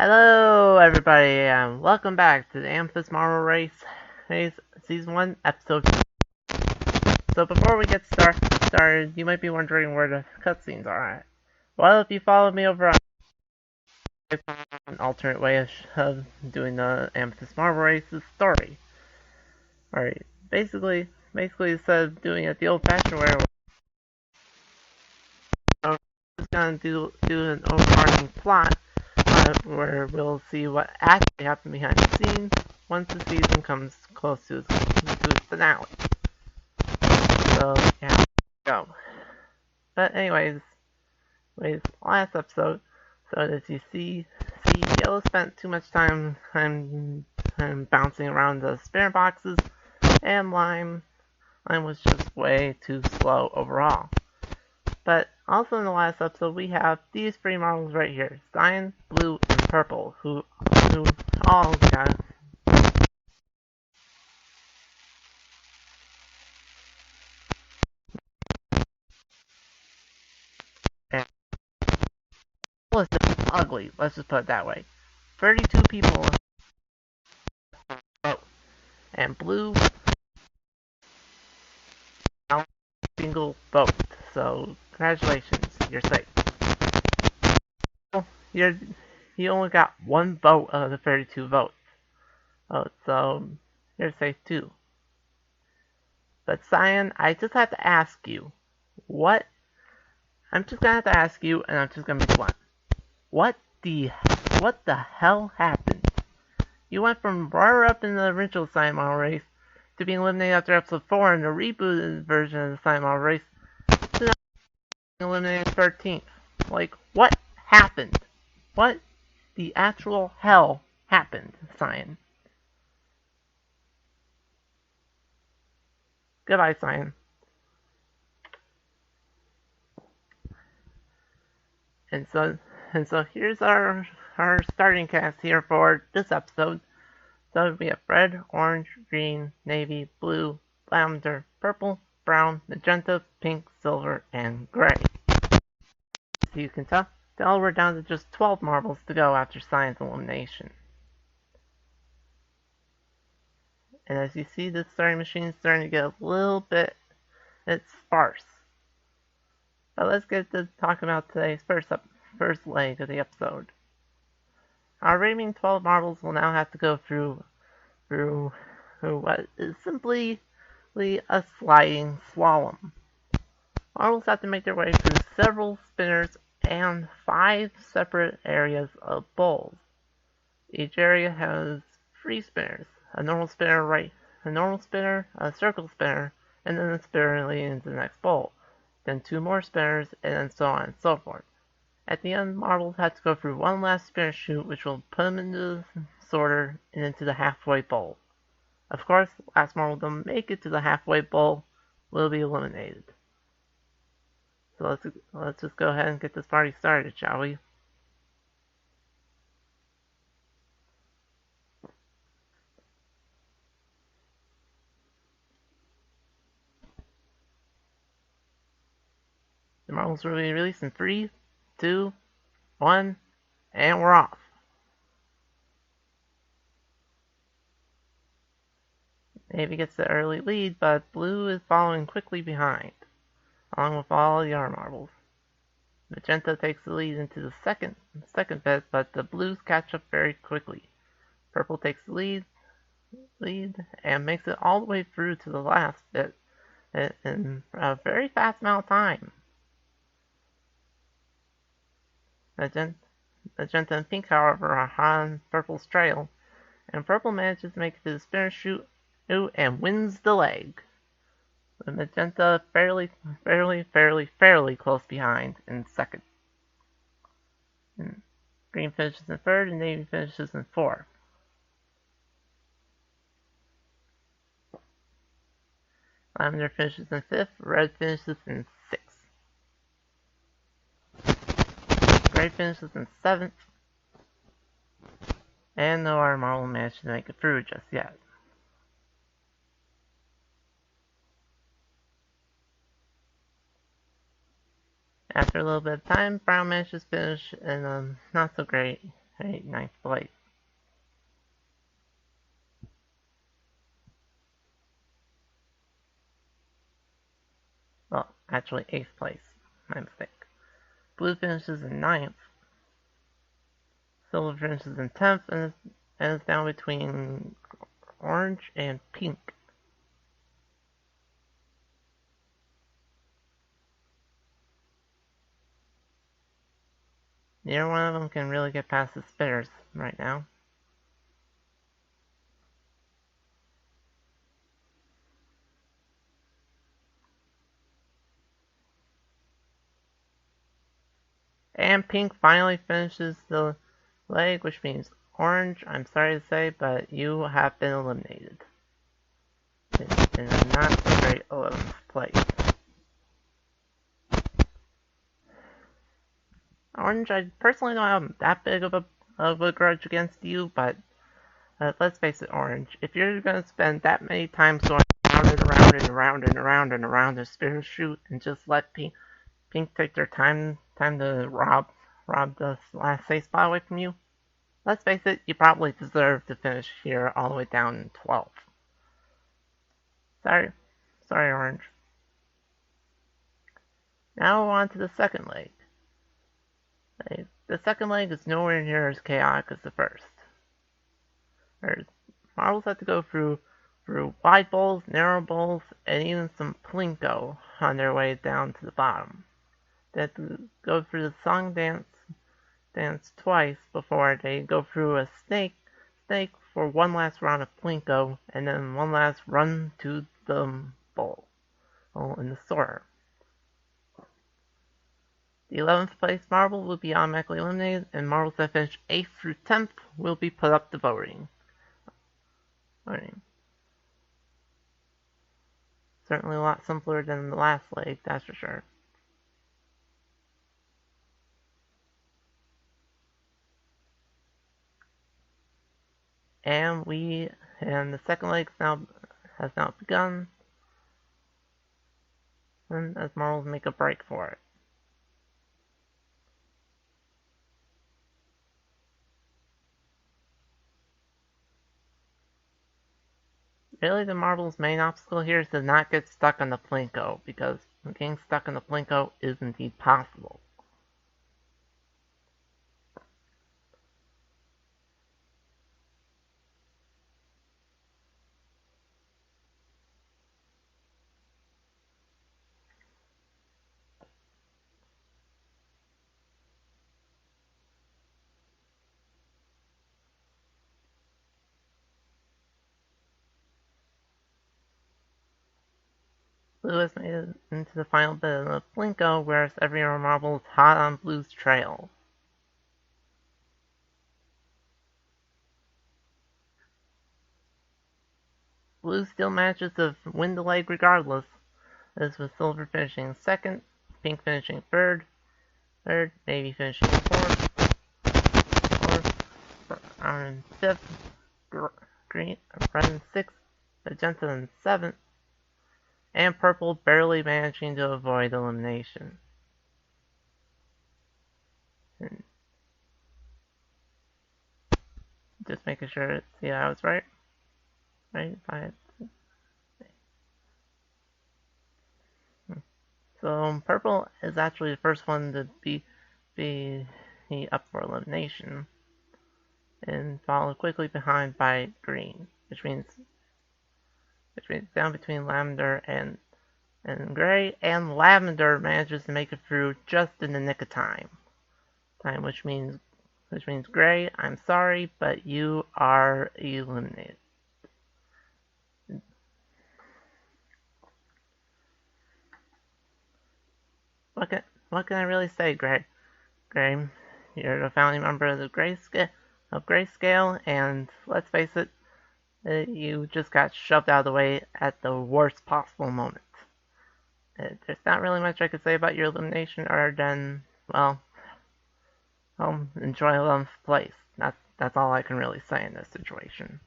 Hello, everybody, and welcome back to the Amethyst Marble Race Season 1, Episode 2. So before we get started, you might be wondering where the cutscenes are at. Well, if you follow me over on an alternate way of doing the Amethyst Marble Race's story. Alright, basically instead of doing it the old-fashioned way, we're just gonna do an overarching plot where we'll see what actually happened behind the scenes once the season comes close to its finale. So, yeah, go. But anyways, last episode, so as you see, Yellow spent too much time bouncing around the spare boxes, and Lime was just way too slow overall. But also in the last episode, we have these three marbles right here, Cyan, Blue, and Purple, who all got and was just ugly. Let's just put it that way. 32 people vote, and Blue now single vote. So congratulations, you're safe. You only got one vote of the 32 votes. Oh, so you're safe too. But Cyan, I just have to ask you, what? I'm just gonna have to ask you, and I'm just gonna be blunt. What the hell happened? You went from right up in the original Cyan Model Race to being eliminated after episode 4 in the rebooted version of the Cyan Model Race to now being eliminated 13th. Like, what happened? What the actual hell happened, Cyan? Goodbye, Cyan. And so here's our starting cast here for this episode. So we have red, orange, green, navy, blue, lavender, purple, brown, magenta, pink, silver, and gray. So you can tell we're down to just 12 marbles to go after Cyan's elimination. And as you see, this starting machine is starting to get a little bit sparse. But let's get to talking about today's first leg of the episode. Our remaining 12 marbles will now have to go through what is simply a sliding slalom. Marbles have to make their way through several spinners and 5 separate areas of bowls. Each area has 3 spinners, a normal spinner, a circle spinner, and then a spinner leading into the next bowl. Then 2 more spinners, and then so on and so forth. At the end, marbles have to go through one last spinner chute, which will put them into the sorter and into the halfway bowl. Of course, the last marble to make it to the halfway bowl will be eliminated. So let's just go ahead and get this party started, shall we? The marbles will be released in 3, 2, 1, and we're off. Navy gets the early lead, but Blue is following quickly behind, along with all the other marbles. Magenta takes the lead into the second bit, but the Blues catch up very quickly. Purple takes the lead and makes it all the way through to the last bit in a very fast amount of time. Magenta and Pink, however, are on Purple's trail, and Purple manages to make it to the spinner chute and wins the leg. With Magenta fairly close behind in second. Green finishes in third, and Navy finishes in fourth. Lavender finishes in fifth, red finishes in sixth. Gray finishes in seventh, and no other marble managed to make it through just yet. After a little bit of time, Brown manages to finish in not so great ninth place. Well, actually 8th place. My mistake. Blue finishes in 9th. Silver finishes in 10th and is down between orange and pink. Neither one of them can really get past the spitters right now. And pink finally finishes the leg, which means orange, I'm sorry to say, but you have been eliminated. In a not so great 11th place. Orange, I personally don't have that big of a grudge against you, but let's face it, Orange, if you're going to spend that many times going around and around and around and around and around the spirit chute and just let Pink take their time to rob the last safe spot away from you, let's face it, you probably deserve to finish here all the way down in 12th. Sorry, Orange. Now on to the second leg. The second leg is nowhere near as chaotic as the first. Marbles have to go through wide bowls, narrow bowls, and even some plinko on their way down to the bottom. They have to go through the song dance twice before they go through a snake for one last round of plinko, and then one last run to the bowl in the store. The 11th place marble will be automatically eliminated, and marbles that finish 8th through 10th will be put up to voting. Certainly a lot simpler than the last leg, that's for sure. And the second leg has now begun, and as marbles make a break for it. Really, the marbles' main obstacle here is to not get stuck on the plinko, because getting stuck on the plinko is indeed possible. Blue has made it into the final bit of the plinko, whereas every other marble is hot on Blue's trail. Blue still manages to win the leg regardless, as with Silver finishing second, Pink finishing third, Navy finishing fourth, Orange fifth, Green, Red in sixth, Magenta in seventh, and Purple barely managing to avoid elimination. And just making sure, see, I was right. So Purple is actually the first one to be up for elimination, and followed quickly behind by Green, which means down between Lavender and Gray, and Lavender manages to make it through just in the nick of time, which means Gray, I'm sorry, but you are eliminated. What can I really say, Gray? You're the founding member of the Grayscale, and let's face it, you just got shoved out of the way at the worst possible moment. There's not really much I could say about your elimination other than, well, enjoy 11th place. That's all I can really say in this situation.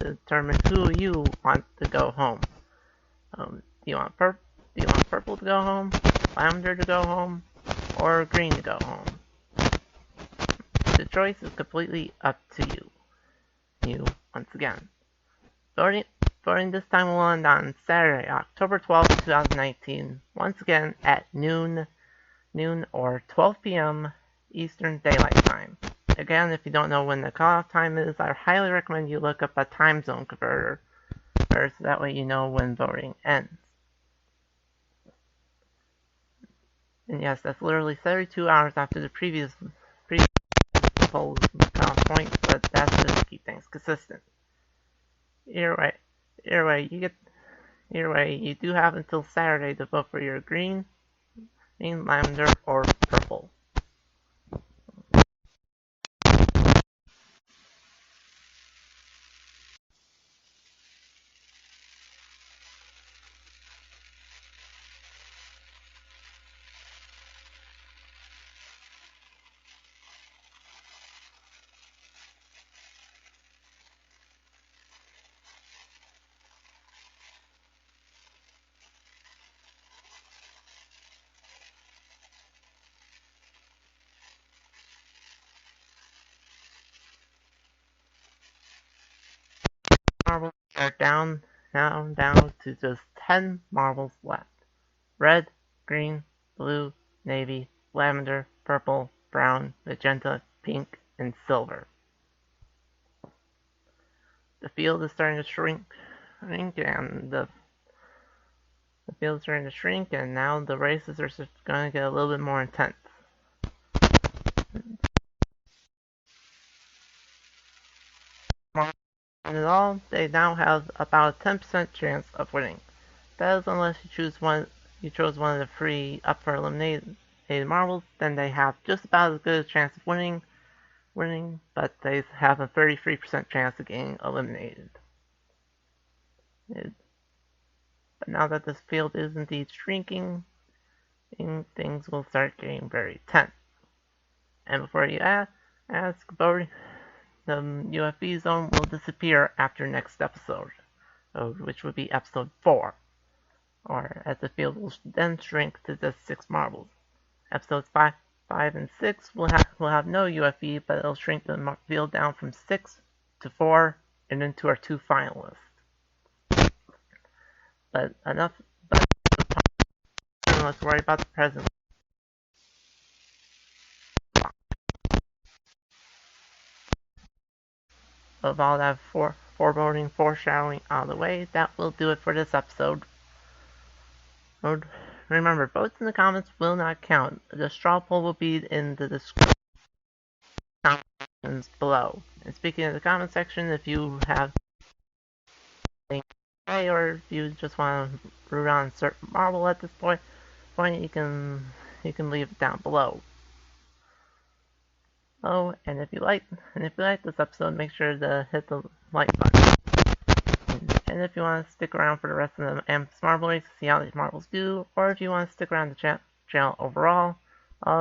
to determine who you want to go home. Do you want purple to go home, lavender to go home, or green to go home? The choice is completely up to you. Once again. Voting this time will end on Saturday, October 12th, 2019, once again at noon or 12 p.m. Eastern Daylight Time. Again, if you don't know when the cutoff time is, I highly recommend you look up a time zone converter so that way you know when voting ends. And yes, that's literally 32 hours after the previous poll cutoff point, but that's just to keep things consistent. Either way, you do have until Saturday to vote for your green, lavender, or purple. Marbles are down to just 10 marbles left. Red, green, blue, navy, lavender, purple, brown, magenta, pink, and silver. The field is starting to shrink, and the field is starting to shrink, and now the races are just going to get a little bit more intense. And in all, they now have about a 10% chance of winning. That is unless you chose one of the free up for eliminated marbles, then they have just about as good a chance of winning, but they have a 33% chance of getting eliminated. But now that this field is indeed shrinking, things will start getting very tense. And before you ask, voting, the UFB zone will disappear after next episode, which would be episode 4, or as the field will then shrink to just 6 marbles. Episodes 5 and 6 will have no UFB, but it'll shrink the field down from 6 to 4 and into our 2 finalists. But let's worry about the present. Of all that foreboding, foreshadowing out of the way, that will do it for this episode. Remember, votes in the comments will not count. The straw poll will be in the description below. And speaking of the comment section, if you have anything to say, or if you just want to root on a certain marble at this point, you can leave it down below. Oh, and if you like this episode, make sure to hit the like button. And if you want to stick around for the rest of the Amethyst marble race to see how these marbles do, or if you want to stick around the channel overall,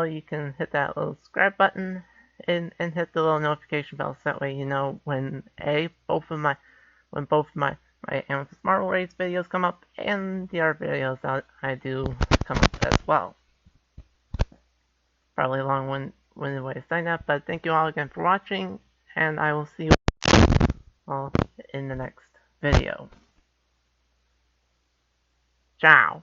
you can hit that little subscribe button and hit the little notification bell so that way you know when both of my Amethyst marble race videos come up and the other videos that I do come up as well. Probably a long-winded way to sign up, but thank you all again for watching, and I will see you all in the next video. Ciao.